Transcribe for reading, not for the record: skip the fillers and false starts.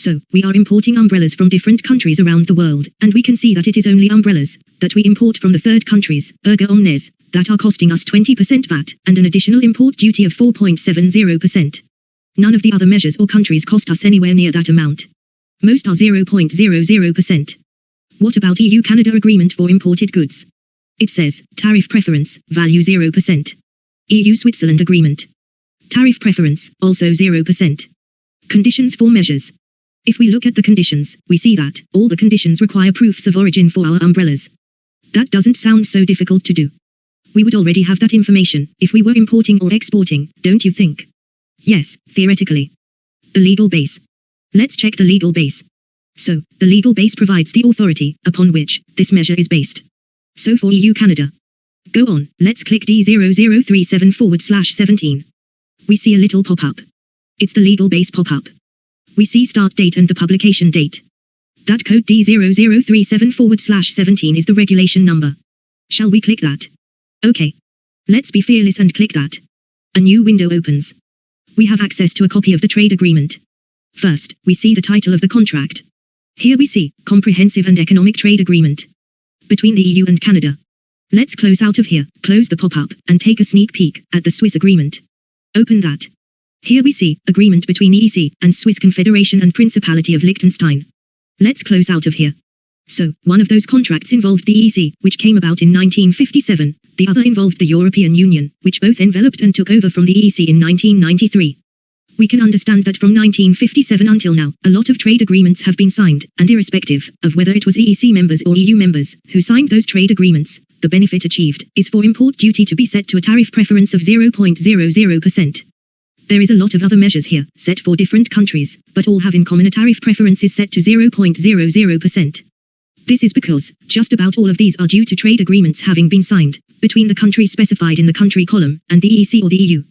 So, we are importing umbrellas from different countries around the world, and we can see that it is only umbrellas that we import from the third countries, erga omnes, that are costing us 20% VAT, and an additional import duty of 4.70%. None of the other measures or countries cost us anywhere near that amount. Most are 0.00%. What about EU-Canada agreement for imported goods? It says, tariff preference, value 0%. EU-Switzerland agreement. Tariff preference, also 0%. Conditions for measures. If we look at the conditions, we see that all the conditions require proofs of origin for our umbrellas. That doesn't sound so difficult to do. We would already have that information if we were importing or exporting, don't you think? Yes, theoretically. The legal base. Let's check the legal base. So, the legal base provides the authority upon which this measure is based. So for EU-Canada. Go on, let's click D0037/17. We see a little pop-up. It's the legal base pop-up. We see start date and the publication date. That code D0037/17 is the regulation number. Shall we click that? Okay. Let's be fearless and click that. A new window opens. We have access to a copy of the trade agreement. First, we see the title of the contract. Here we see, Comprehensive and Economic Trade Agreement. Between the EU and Canada. Let's close out of here, close the pop-up, and take a sneak peek at the Swiss agreement. Open that. Here we see, agreement between EEC and Swiss Confederation and Principality of Liechtenstein. Let's close out of here. So, one of those contracts involved the EEC, which came about in 1957, the other involved the European Union, which both enveloped and took over from the EEC in 1993. We can understand that from 1957 until now, a lot of trade agreements have been signed, and irrespective of whether it was EEC members or EU members who signed those trade agreements, the benefit achieved is for import duty to be set to a tariff preference of 0.00%. There is a lot of other measures here, set for different countries, but all have in common a tariff preference is set to 0.00%. This is because, just about all of these are due to trade agreements having been signed, between the countries specified in the country column, and the EEC or the EU.